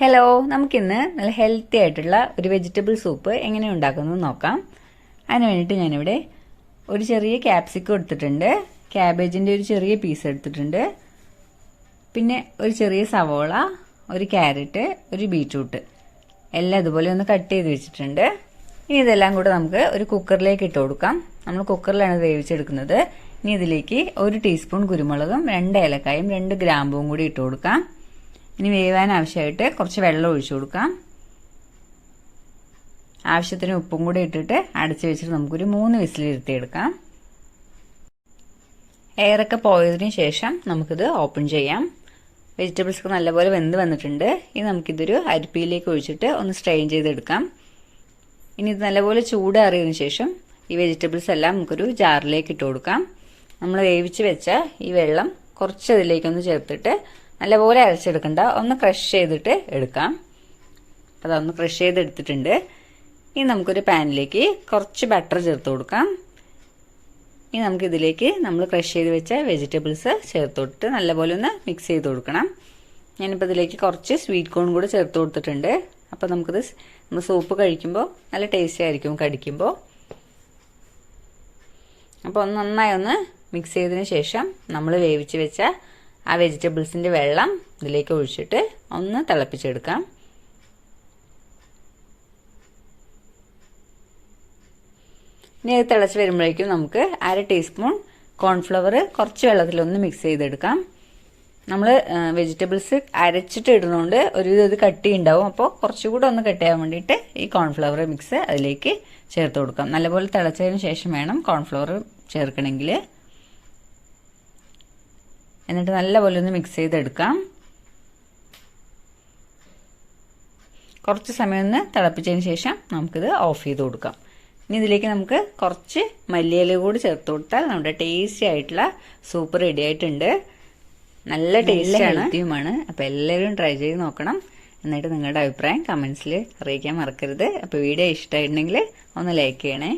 Hello, നമുക്കിന്ന് നല്ല healthy ആയിട്ടുള്ള ഒരു വെജിറ്റബിൾ സൂപ്പ് എങ്ങനെ ഉണ്ടാക്കുന്നത് നോക്കാം. അതിന് വേണ്ടിയിട്ട് ഞാനിവിടെ ഒരു ചെറിയ ക്യാപ്സിക്കം എടുത്തിട്ടുണ്ട്, ക്യാബേജിൻ്റെ ഒരു ചെറിയ പീസ് എടുത്തിട്ടുണ്ട്, പിന്നെ ഒരു ചെറിയ സവോള, ഒരു ക്യാരറ്റ്, ഒരു ബീറ്റ്റൂട്ട് എല്ലാം ഇതുപോലെ ഒന്ന് കട്ട് ചെയ്ത് വെച്ചിട്ടുണ്ട്. ഇനി ഇതെല്ലാം കൂടെ നമുക്ക് ഒരു കുക്കറിലേക്ക് ഇട്ട് കൊടുക്കാം. നമ്മൾ കുക്കറിലാണ് വേവിച്ചെടുക്കുന്നത്. ഇനി ഇതിലേക്ക് 1 ടീസ്പൂൺ കുരുമുളകും 2 ഏലക്കായും 2 ഗ്രാമ്പും കൂടി ഇട്ട് കൊടുക്കാം. ഇനി വേവാൻ ആവശ്യമായിട്ട് കുറച്ച് വെള്ളം ഒഴിച്ചു കൊടുക്കാം. ആവശ്യത്തിന് ഉപ്പും കൂടി ഇട്ടിട്ട് അടച്ചു വെച്ചിട്ട് നമുക്കൊരു 3 വിസിൽ ഇരുത്തിയെടുക്കാം. എയറൊക്കെ പോയതിനു ശേഷം നമുക്കിത് ഓപ്പൺ ചെയ്യാം. വെജിറ്റബിൾസ് നല്ലപോലെ വെന്ത് വന്നിട്ടുണ്ട്. ഇനി നമുക്കിതൊരു അരിപ്പയിലേക്ക് ഒഴിച്ചിട്ട് ഒന്ന് സ്ട്രെയിൻ ചെയ്തെടുക്കാം. ഇനി ഇത് നല്ലപോലെ ചൂടാറിയതിനു ശേഷം ഈ വെജിറ്റബിൾസ് എല്ലാം നമുക്കൊരു ജാറിലേക്ക് ഇട്ട് കൊടുക്കാം. നമ്മൾ വേവിച്ച് വെച്ച ഈ വെള്ളം കുറച്ച് അതിലേക്കൊന്ന് ചേർത്തിട്ട് നല്ലപോലെ അരച്ചെടുക്കണ്ട, ഒന്ന് ക്രഷ് ചെയ്തിട്ട് എടുക്കാം. അതൊന്ന് ക്രഷ് ചെയ്തെടുത്തിട്ടുണ്ട്. ഇനി നമുക്കൊരു പാനിലേക്ക് കുറച്ച് ബട്ടർ ചേർത്ത് കൊടുക്കാം. ഇനി നമുക്കിതിലേക്ക് നമ്മൾ ക്രഷ് ചെയ്ത് വെച്ച വെജിറ്റബിൾസ് ചേർത്ത് കൊടുത്തിട്ട് നല്ലപോലെ ഒന്ന് മിക്സ് ചെയ്ത് കൊടുക്കണം. ഞാനിപ്പോൾ ഇതിലേക്ക് കുറച്ച് സ്വീറ്റ് കോൺ കൂടെ ചേർത്ത് കൊടുത്തിട്ടുണ്ട്. അപ്പോൾ നമുക്കിത് നമ്മൾ സൂപ്പ് കഴിക്കുമ്പോൾ നല്ല ടേസ്റ്റി ആയിരിക്കും കടിക്കുമ്പോൾ. അപ്പോൾ നന്നായി ഒന്ന് മിക്സ് ചെയ്തതിന് ശേഷം നമ്മൾ വേവിച്ച് വെച്ച ആ വെജിറ്റബിൾസിൻ്റെ വെള്ളം ഇതിലേക്ക് ഒഴിച്ചിട്ട് ഒന്ന് തിളപ്പിച്ചെടുക്കാം. ഇനി അത് തിളച്ച് വരുമ്പോഴേക്കും നമുക്ക് 1/2 ടീസ്പൂൺ കോൺഫ്ലവർ കുറച്ച് വെള്ളത്തിലൊന്ന് മിക്സ് ചെയ്തെടുക്കാം. നമ്മൾ വെജിറ്റബിൾസ് അരച്ചിട്ട് ഇടുന്നതുകൊണ്ട് ഒരു ഇത് കട്ടി ഉണ്ടാവും. അപ്പോൾ കുറച്ചുകൂടെ ഒന്ന് കട്ട് ചെയ്യാൻ വേണ്ടിയിട്ട് ഈ കോൺഫ്ലവർ മിക്സ് അതിലേക്ക് ചേർത്ത് കൊടുക്കാം. നല്ലപോലെ തിളച്ചതിന് ശേഷം വേണം കോൺഫ്ലവർ ചേർക്കണമെങ്കിൽ. എന്നിട്ട് നല്ലപോലെ ഒന്ന് മിക്സ് ചെയ്തെടുക്കാം. കുറച്ച് സമയം ഒന്ന് തിളപ്പിച്ചതിന് ശേഷം നമുക്കിത് ഓഫ് ചെയ്ത് കൊടുക്കാം. ഇനി ഇതിലേക്ക് നമുക്ക് കുറച്ച് മല്ലിയില കൂടി ചേർത്ത് കൊടുത്താൽ നമ്മുടെ ടേസ്റ്റി ആയിട്ടുള്ള സൂപ്പ് റെഡി ആയിട്ടുണ്ട്. നല്ല ടേസ്റ്റാണ്, ഹെൽത്തിയുമാണ്. അപ്പോൾ എല്ലാവരും ട്രൈ ചെയ്ത് നോക്കണം. എന്നിട്ട് നിങ്ങളുടെ അഭിപ്രായം കമൻസിൽ അറിയിക്കാൻ മറക്കരുത്. അപ്പോൾ വീഡിയോ ഇഷ്ടമായിട്ടുണ്ടെങ്കിൽ ഒന്ന് ലൈക്ക് ചെയ്യണേ.